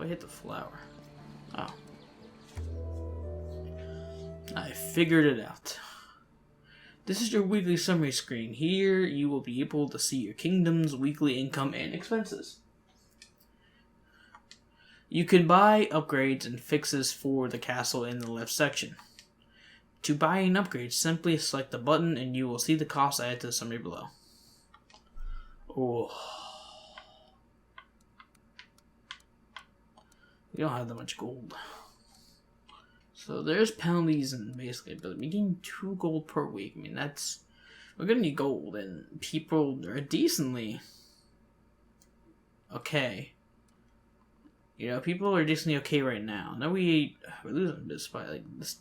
I hit the flower? Oh. I figured it out. This is your weekly summary screen. Here you will be able to see your kingdom's weekly income and expenses. You can buy upgrades and fixes for the castle in the left section. To buy an upgrade, simply select the button and you will see the cost added to the summary below. Oh. We don't have that much gold. So there's penalties and basically, but we gain 2 gold per week. I mean, we're gonna need gold, and people are decently okay. You know, people are decently okay right now. Now we're losing this by like this.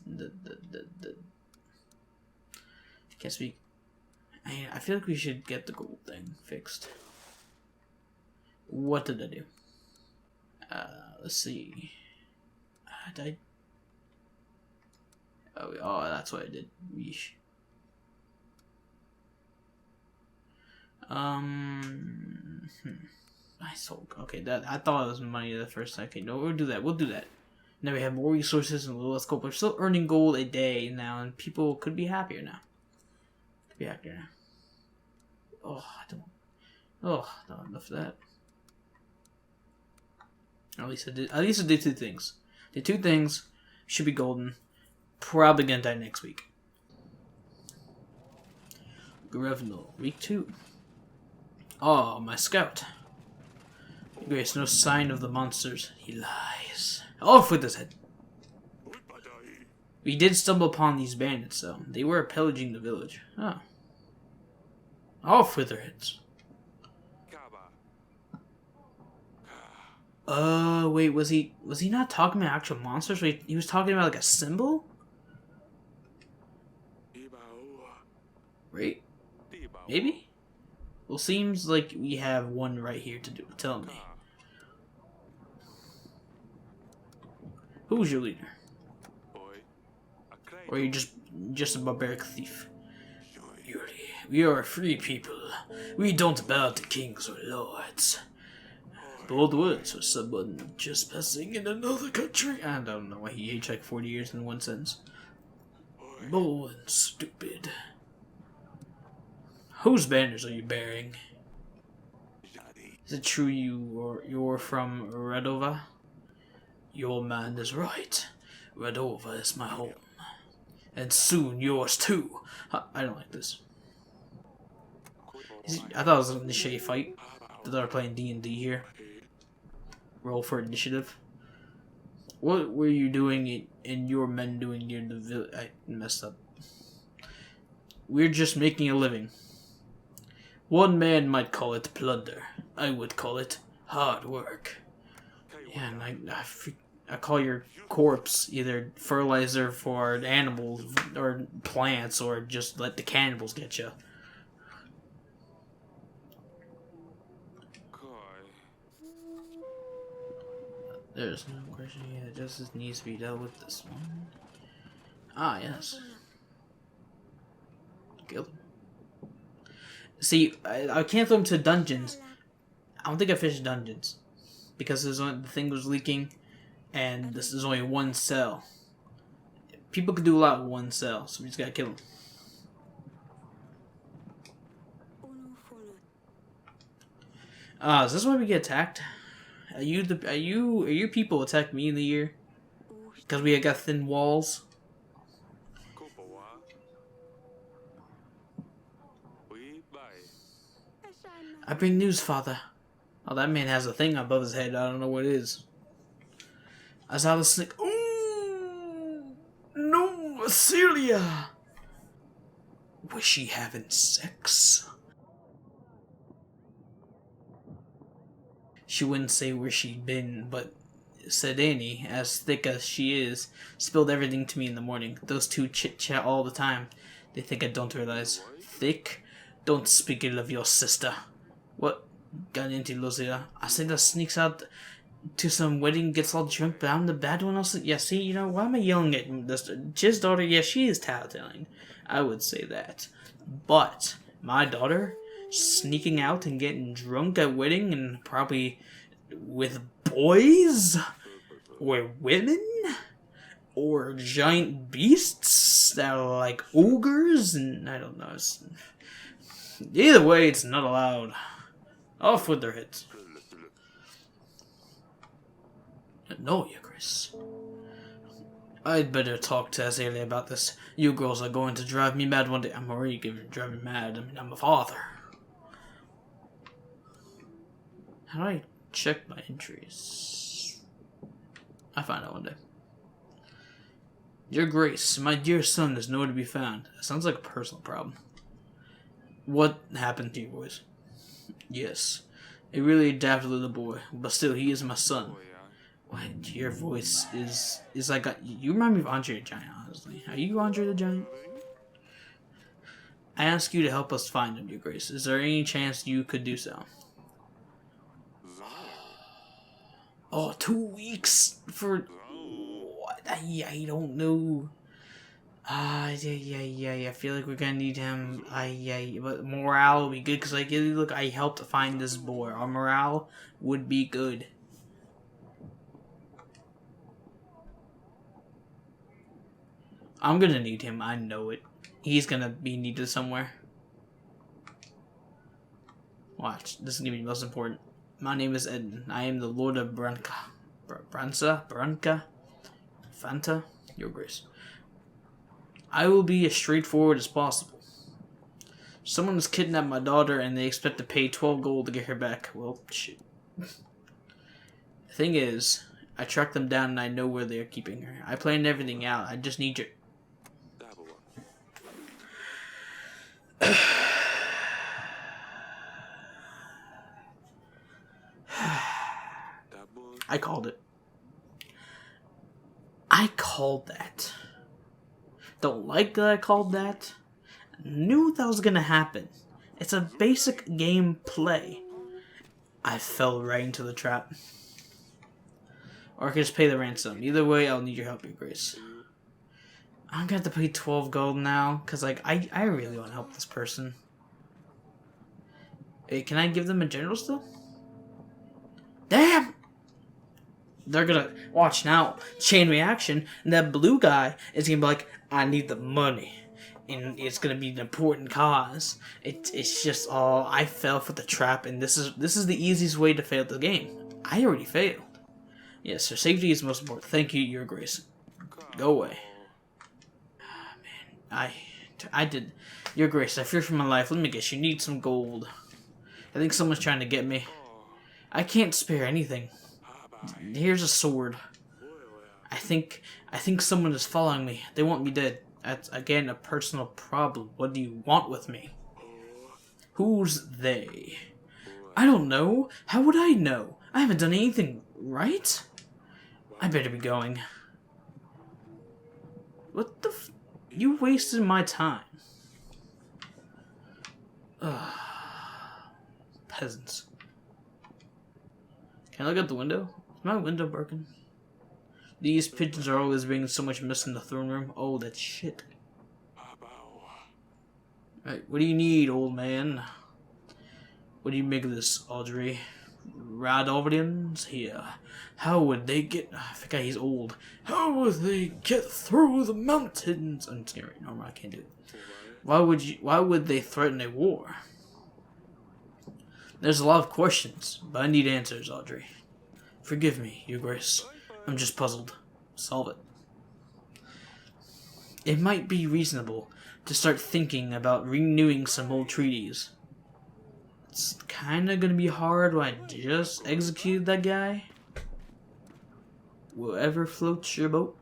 I can't speak. I feel like we should get the gold thing fixed. What did I do? Let's see. Did I? Oh, that's what I did. Yeesh. I sold. Okay, that I thought it was money the first second. No, we'll do that. We'll do that. Now we have more resources and less gold. We're still earning gold a day now, and people could be happier now. Oh, I don't. Oh, not enough of that. At least I did. At least I did 2 things. Did 2 things. Should be golden. Probably gonna die next week. Grevnal, week 2. Oh, my scout. Grace, no sign of the monsters. He lies. Off with his head. We did stumble upon these bandits, though. They were pillaging the village. Oh. Off with their heads. Wait, was he not talking about actual monsters? Wait, he was talking about like a symbol? Right? Maybe? Well, seems like we have one right here to tell me. Who's your leader? Or are you just a barbaric thief? We are a free people. We don't bow to kings or lords. Bold words for someone just passing in another country. I don't know why he aged like 40 years in one sentence. Bold and stupid. Whose banners are you bearing? Is it true you're from Redova? Your man is right. Redova is my home. And soon yours too. I don't like this. I thought it was an initiative fight. I thought we were playing D&D here. Roll for initiative. What were you doing and your men doing near the village? I messed up. We're just making a living. One man might call it plunder. I would call it hard work. Yeah, and I call your corpse either fertilizer for animals or plants, or just let the cannibals get you. There's no question here that justice needs to be dealt with this one. Ah, yes. Kill him. See, I can't throw him to dungeons. I don't think I finished dungeons. Because the thing was leaking, and this is only 1 cell. People could do a lot with 1 cell, so we just gotta kill him. Is this why we get attacked? Are you people attack me in the year? Because we got thin walls? I bring news, father. Oh, that man has a thing above his head. I don't know what it is. I saw the snake. Ooh! No, Celia! Was she having sex? She wouldn't say where she'd been, but Sedani, as thick as she is, spilled everything to me in the morning. Those two chit-chat all the time. They think I don't realize. Thick? Don't speak ill of your sister. What? Got into Lucia. I say that sneaks out to some wedding, gets all drunk, but I'm the bad one also. Yeah, see, you know, why am I yelling at this? Jiz's daughter, yeah, she is tattling. I would say that. But my daughter sneaking out and getting drunk at wedding and probably with boys? Or women? Or giant beasts that are like ogres? And I don't know. Either way, it's not allowed. Off with their heads. No, you, Chris. I'd better talk to Azalea about this. You girls are going to drive me mad one day. I'm already driving me mad. I mean, I'm a father. How do I check my entries? I'll find out one day. Your Grace, my dear son is nowhere to be found. That sounds like a personal problem. What happened to you boys? Yes, a really adapted little boy, but still, he is my son. What? Your voice is like you remind me of Andre the Giant, honestly. Are you Andre the Giant? I ask you to help us find him, Your Grace. Is there any chance you could do so? Oh, 2 weeks for what? I don't know. Yeah. I feel like we're gonna need him. But morale would be good because look, I helped find this boy. Our morale would be good. I'm gonna need him. I know it. He's gonna be needed somewhere. Watch. This is gonna be the most important. My name is Eden. I am the Lord of Branca. Branca? Fanta? Your Grace. I will be as straightforward as possible. Someone has kidnapped my daughter and they expect to pay 12 gold to get her back. Well, shit. The thing is, I tracked them down and I know where they're keeping her. I planned everything out. I just need your... I called it. I called that. Don't like that I called that. Knew that was gonna happen. It's a basic game play. I fell right into the trap. Or I could just pay the ransom. Either way, I'll need your help, Your Grace. I'm gonna have to pay 12 gold now, because I really want to help this person. Hey, can I give them a general still? Damn! They're gonna watch now, chain reaction, and that blue guy is gonna be like, I need the money. And it's gonna be an important cause. It's just I fell for the trap, and this is the easiest way to fail the game. I already failed. Yes, sir. Safety is most important. Thank you, Your Grace. Go away. Man, I did. Your Grace, I fear for my life. Let me guess, you need some gold. I think someone's trying to get me. I can't spare anything. Here's a sword. I think someone is following me. They want me dead. That's, again, a personal problem. What do you want with me? Who's they? I don't know. How would I know? I haven't done anything right. I better be going. What the You wasted my time. Ugh. Peasants. Can I look out the window? Is my window broken? These pigeons are always bringing so much mess in the throne room. Oh, that shit. Right, what do you need, old man? What do you make of this, Audrey? Radovans here. How would they get... I forgot he's old. How would they get through the mountains? I'm scared. No, I can't do it. Why would they threaten a war? There's a lot of questions, but I need answers, Audrey. Forgive me, Your Grace. I'm just puzzled. Solve it. It might be reasonable to start thinking about renewing some old treaties. It's kinda gonna be hard when I just executed that guy. Whoever floats your boat.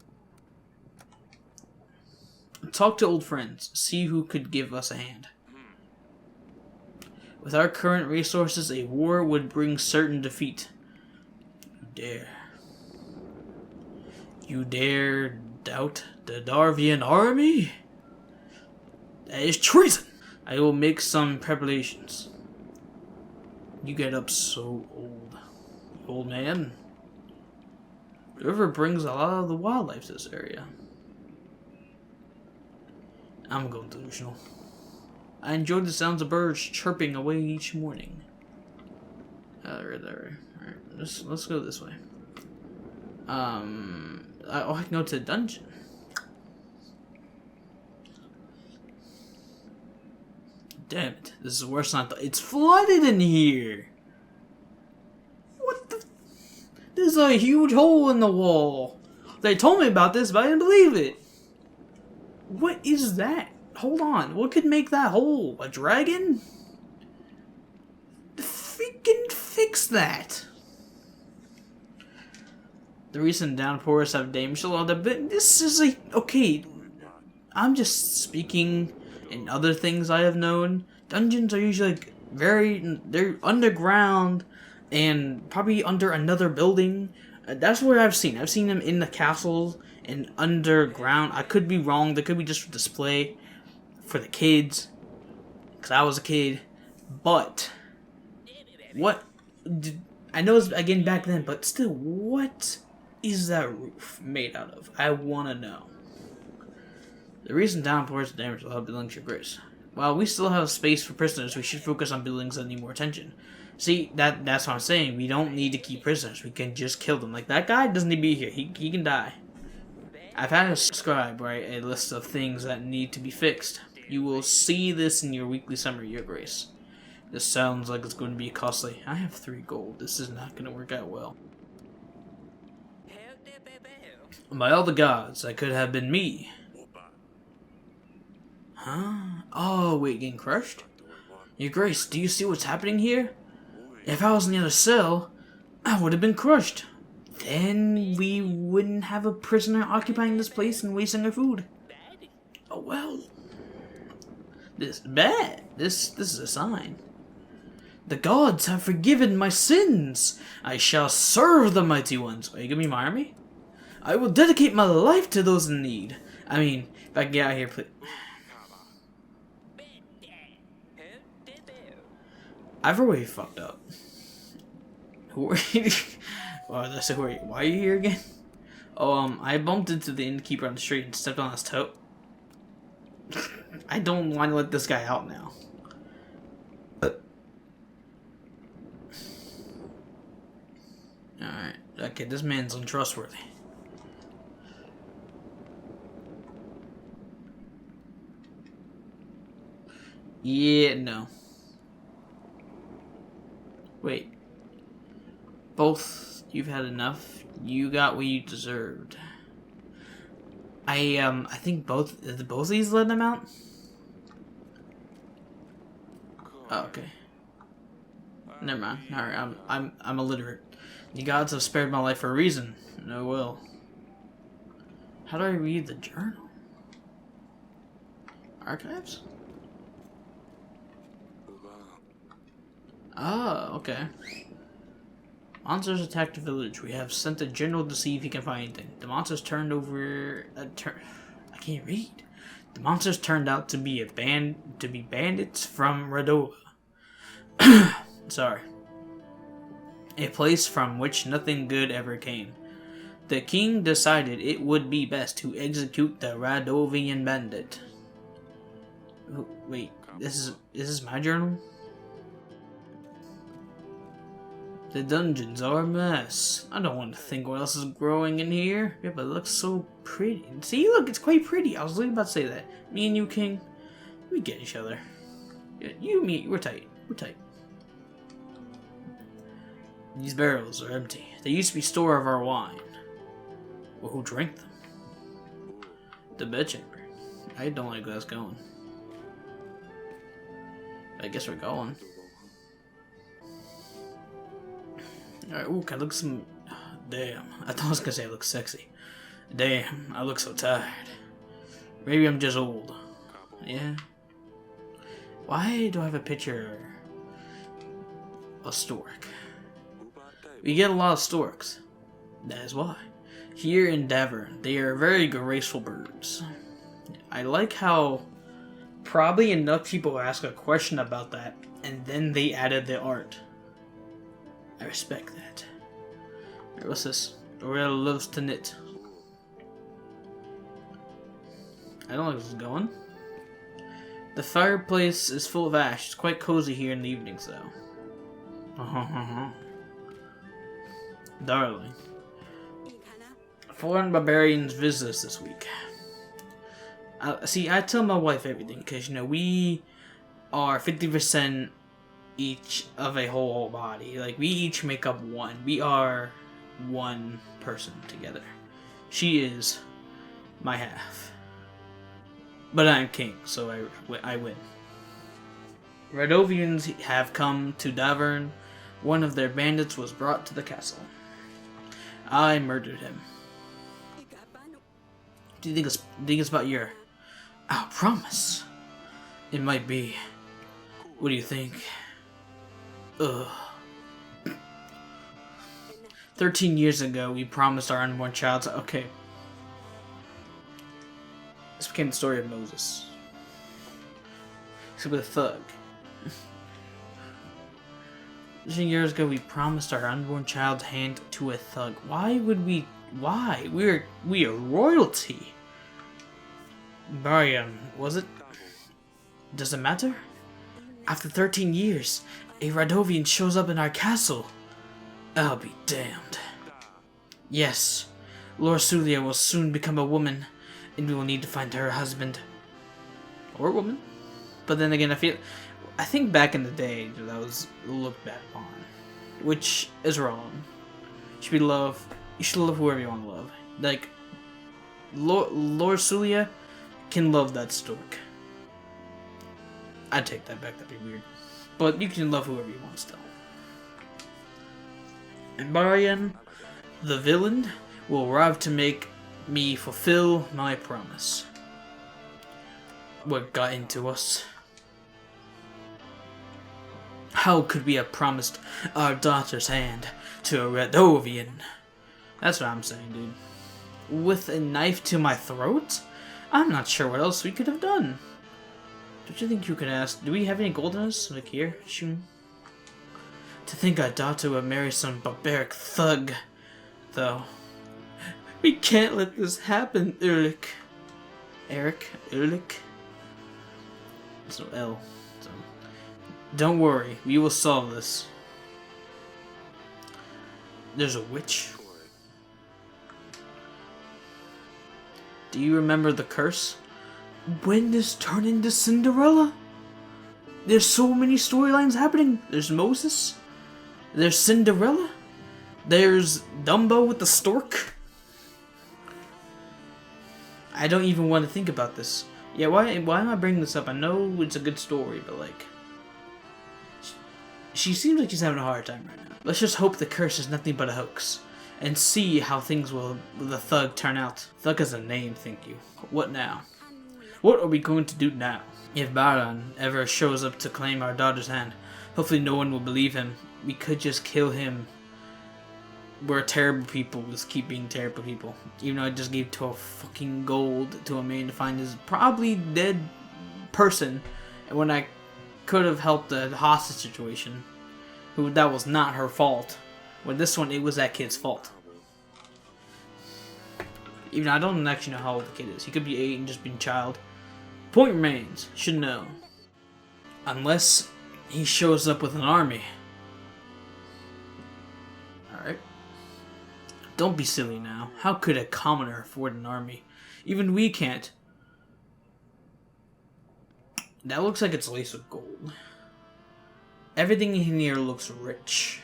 Talk to old friends. See who could give us a hand. With our current resources, a war would bring certain defeat. You dare doubt the Darvian army? That is treason! I will make some preparations. You get up so old man. The river brings a lot of the wildlife to this area. I'm going delusional. I enjoy the sounds of birds chirping away each morning. Alright, let's go this way. I can go to the dungeon. Damn it, this is worse than I thought. It's flooded in here! What the... There's a huge hole in the wall. They told me about this, but I didn't believe it. What is that? Hold on, what could make that hole? A dragon? Freaking fix that! The recent downpours have damaged a lot of the... This is like... Okay, I'm just speaking... In other things I have known, dungeons are usually like they're underground and probably under another building. That's what I've seen. I've seen them in the castles and underground. I could be wrong. They could be just for display for the kids, because I was a kid. But what? I know it's again back then, but still, what is that roof made out of? I want to know. The recent downpours damage a lot of buildings, Your Grace. While we still have space for prisoners, we should focus on buildings that need more attention. See, that's what I'm saying. We don't need to keep prisoners. We can just kill them. Like, that guy doesn't need to be here. He can die. I've had a scribe write a list of things that need to be fixed. You will see this in your weekly summary, Your Grace. This sounds like it's going to be costly. I have 3 gold. This is not going to work out well. By all the gods, that could have been me. Huh? Oh, wait, getting crushed? Your Grace, do you see what's happening here? If I was in the other cell, I would have been crushed. Then we wouldn't have a prisoner occupying this place and wasting our food. Oh, well. This is bad. This is a sign. The gods have forgiven my sins. I shall serve the mighty ones. Are you giving me my army? I will dedicate my life to those in need. I mean, if I can get out of here, please. I've already fucked up. Who are you? Why are you here again? Oh, I bumped into the innkeeper on the street and stepped on his toe. I don't want to let this guy out now. Alright. Okay, this man's untrustworthy. Yeah, no. Wait. Both, you've had enough. You got what you deserved. I think both of these let them out? Oh, okay. Never mind. Alright, I'm illiterate. The gods have spared my life for a reason. No will. How do I read the journal? Archives? Oh, okay. Monsters attacked the village. We have sent a general to see if he can find anything. The monsters turned over... I can't read. The monsters turned out to be bandits from Radova. Sorry. A place from which nothing good ever came. The king decided it would be best to execute the Radovian bandit. Oh, wait, is this my journal? The dungeons are a mess. I don't want to think what else is growing in here. Yeah, but it looks so pretty. See, look, it's quite pretty. I was literally about to say that. Me and you, King, we get each other. You, me, we're tight. We're tight. These barrels are empty. They used to be store of our wine. Well, who drank them? The bedchamber. I don't like where that's going. I guess we're going. Alright, ooh, can I look some... Damn, I thought I was gonna say I look sexy. Damn, I look so tired. Maybe I'm just old. Yeah. Why do I have a picture of stork? We get a lot of storks. That is why. Here in Davern, they are very graceful birds. I like how probably enough people ask a question about that, and then they added the art. I respect that. Alright, what's this? Aurel loves to knit. I don't know where this is going. The fireplace is full of ash. It's quite cozy here in the evenings, though. Darling. Foreign barbarians visit us this week. See, I tell my wife everything, because, you know, we are 50% each of a whole body. Like, we each make up one. We are one person together. She is my half. But I'm king, so I win. Radovians have come to Davern. One of their bandits was brought to the castle. I murdered him. Do you think it's about your... Our promise? It might be. What do you think? 13 years ago, we promised our unborn child to... Okay. This became the story of Moses. Except with a thug. 13 years ago, we promised our unborn child's hand to a thug. Why would we... Why? We are royalty. Barian, was it? Does it matter? After 13 years, a Radovian shows up in our castle. I'll be damned. Yes, Lord Sulia will soon become a woman, and we will need to find her husband. Or woman. But then again, I think back in the day, that was looked bad upon. Which is wrong. You should love whoever you want to love. Like, Lord Sulia can love that stork. I'd take that back, that'd be weird. But you can love whoever you want still. And Barian, the villain, will arrive to make me fulfill my promise. What got into us? How could we have promised our daughter's hand to a Radovian? That's what I'm saying, dude. With a knife to my throat? I'm not sure what else we could have done. Don't you think you could ask? Do we have any gold in us? Like here? Shoot. To think our daughter would marry some barbaric thug, though. We can't let this happen, Erlich. Erlich? So L. So. Don't worry, we will solve this. There's a witch. Do you remember the curse? When this turned into Cinderella? There's so many storylines happening. There's Moses. There's Cinderella. There's Dumbo with the stork. I don't even want to think about this. Yeah, why am I bringing this up? I know it's a good story, but like... She seems like she's having a hard time right now. Let's just hope the curse is nothing but a hoax. And see how things will the thug turn out. Thug is a name, thank you. What now? What are we going to do now? If Baran ever shows up to claim our daughter's hand, hopefully no one will believe him. We could just kill him. We're terrible people. Let's keep being terrible people. Even though I just gave 12 fucking gold to a man to find his probably dead person. And when I could have helped the hostage situation, that was not her fault. With this one, it was that kid's fault. Even though I don't actually know how old the kid is. He could be 8 and just be a child. Point remains. Should know. Unless he shows up with an army. Alright. Don't be silly now. How could a commoner afford an army? Even we can't. That looks like it's laced with gold. Everything in here looks rich.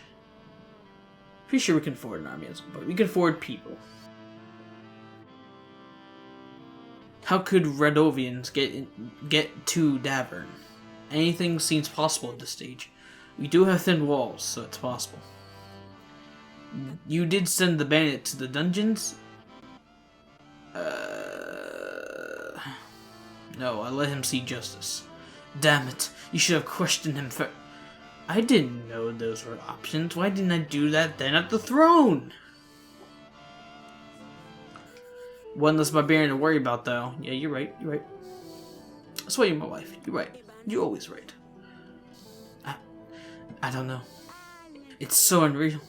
Pretty sure we can afford an army at some point. We can afford people. How could Radovians get to Davern? Anything seems possible at this stage. We do have thin walls, so it's possible. You did send the bandit to the dungeons? No, I let him see justice. Damn it, you should have questioned him first. I didn't know those were options. Why didn't I do that then at the throne? One less barbarian to worry about, though. Yeah, you're right. You're right. That's why you're my wife. You're right. You're always right. I don't know. It's so unreal.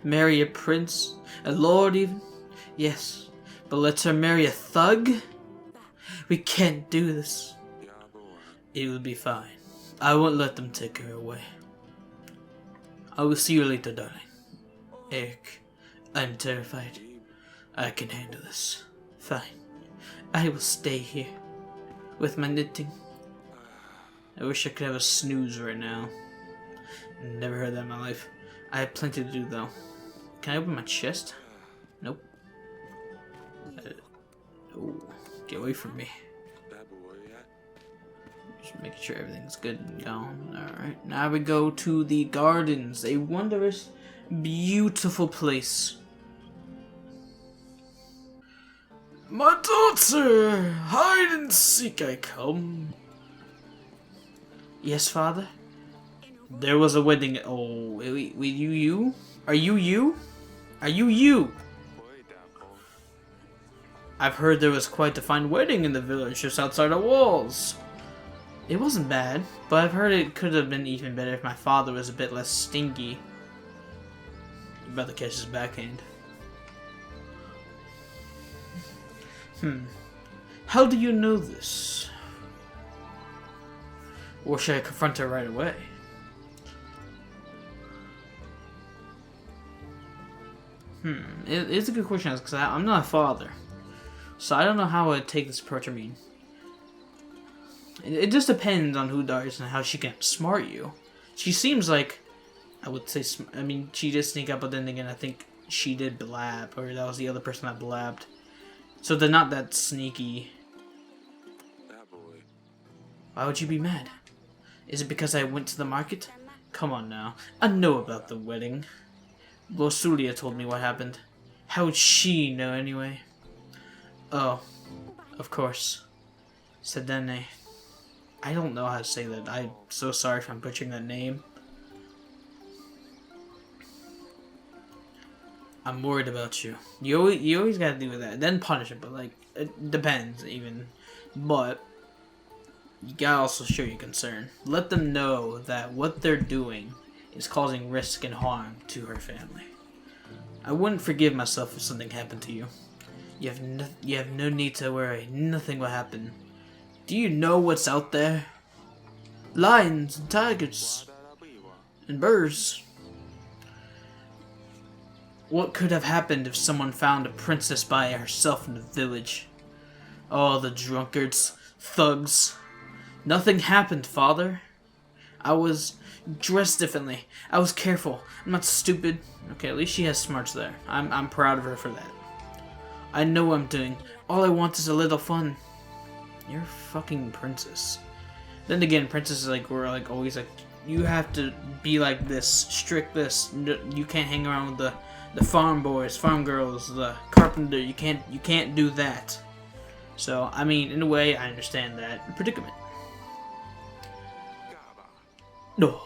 Marry a prince, a lord even. Yes, but let her marry a thug? We can't do this. It will be fine. I won't let them take her away. I will see you later, darling. Eric, I'm terrified. I can handle this. Fine. I will stay here. With my knitting. I wish I could have a snooze right now. Never heard that in my life. I have plenty to do though. Can I open my chest? Nope. Oh, get away from me. Just making sure everything's good and gone. Alright, now we go to the gardens. A wondrous, beautiful place. My daughter! Hide and seek I come. Yes, father? There was a wedding. Oh, wait, you? Are you you? Are you you? I've heard there was quite a fine wedding in the village just outside the walls. It wasn't bad, but I've heard it could have been even better if my father was a bit less stinky. You about to catch his backhand. How do you know this? Or should I confront her right away? It's a good question because I'm not a father. So I don't know how I'd take this approach. I mean, it just depends on who dies and how she can smart you. She seems like, I would say, I mean, she did sneak up, but then again, I think she did blab, or that was the other person that blabbed. So they're not that sneaky. Why would you be mad? Is it because I went to the market? Come on now. I know about the wedding. Losulia told me what happened. How would she know anyway? Oh, of course. Sedene. I don't know how to say that. I'm so sorry if I'm butchering that name. I'm worried about you. You always gotta do with that. Then punish it, but like, it depends even. But you gotta also show your concern. Let them know that what they're doing is causing risk and harm to her family. I wouldn't forgive myself if something happened to you. You have no need to worry. Nothing will happen. Do you know what's out there? Lions and tigers and birds. What could have happened if someone found a princess by herself in the village? Oh, the drunkards, thugs. Nothing happened, father. I was dressed differently. I was careful. I'm not stupid. Okay, at least she has smarts there. I'm proud of her for that. I know what I'm doing. All I want is a little fun. You're a fucking princess. Then again, princesses were always like, you have to be like this, strict this. No, you can't hang around with the farm boys, farm girls, the carpenter. You can't do that. So I mean, in a way, I understand that predicament. No,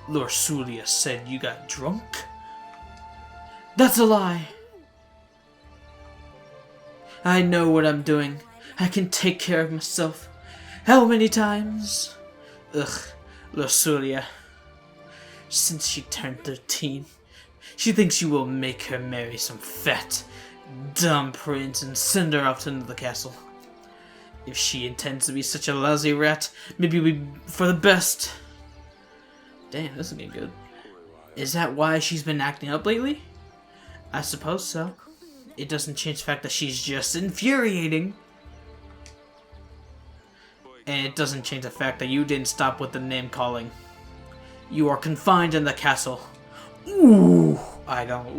Lord Sulia said you got drunk. That's a lie. I know what I'm doing. I can take care of myself. How many times? Ugh, Losulia. Since she turned 13, she thinks you will make her marry some fat, dumb prince and send her off to the castle. If she intends to be such a lousy rat, maybe it'll be for the best. Damn, this is getting good. Is that why she's been acting up lately? I suppose so. It doesn't change the fact that she's just infuriating. And it doesn't change the fact that you didn't stop with the name calling. You are confined in the castle. Ooh, I don't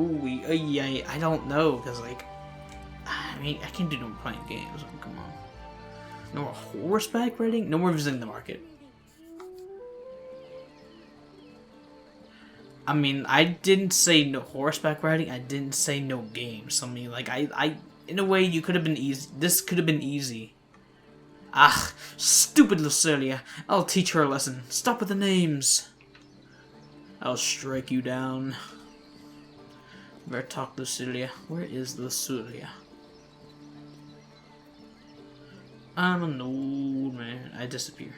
know, because I mean, I can't do no playing games. Come on. No more horseback riding? No more visiting the market. I mean, I didn't say no horseback riding. I didn't say no games. I mean, I in a way, you could have been easy. This could have been easy. Ah, stupid Lucilia. I'll teach her a lesson. Stop with the names. I'll strike you down. Better talk, Lucilia. Where is Lucilia? I'm an old man. I disappear.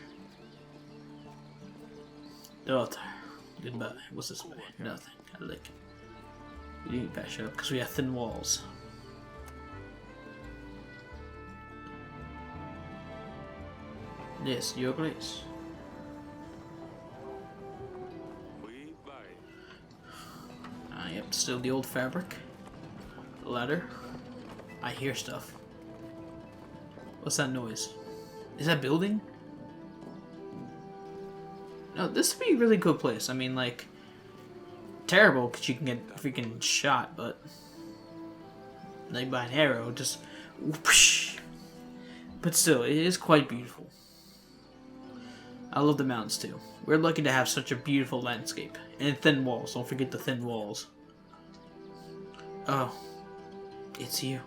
Daughter. Goodbye. What's this way? Nothing. I lick it. We didn't patch up because we have thin walls. Yes, your place. Yep, still the old fabric. Ladder? I hear stuff. What's that noise? Is that building? No, this would be a really good place. I mean, like, terrible because you can get freaking shot, but like by an arrow, just whoosh. But still, it is quite beautiful. I love the mountains too. We're lucky to have such a beautiful landscape. And thin walls. Don't forget the thin walls. Oh. It's you.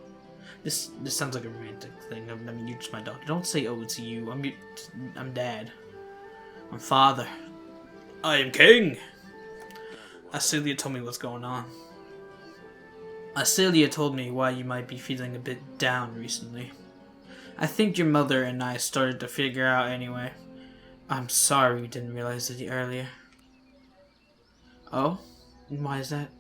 This sounds like a romantic thing. I mean, you're just my daughter. Don't say, oh, it's you. I'm dad. I'm father. I am king. Acelia told me what's going on. Acelia told me why you might be feeling a bit down recently. I think your mother and I started to figure out anyway. I'm sorry we didn't realize it earlier. Oh? And why is that?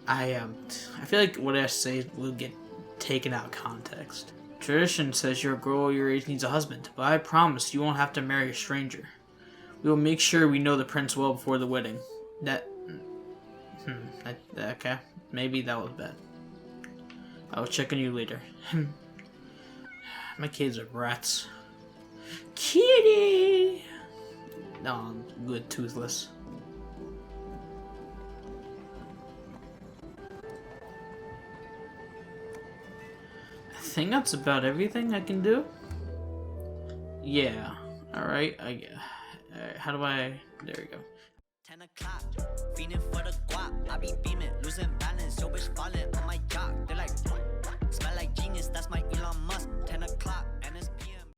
I feel like what I say will get taken out of context. Tradition says your girl your age needs a husband, but I promise you won't have to marry a stranger. We will make sure we know the prince well before the wedding. Okay. Maybe that was bad. I will check on you later. My kids are brats. Kitty! No, good toothless. I think that's about everything I can do. Yeah. Alright, how do I... There we go. 10 o'clock, feeding for the guap. I be beaming, losing balance, yo bitch falling on my yacht. They're like, smell like genius, that's my Elon Musk. 10 o'clock.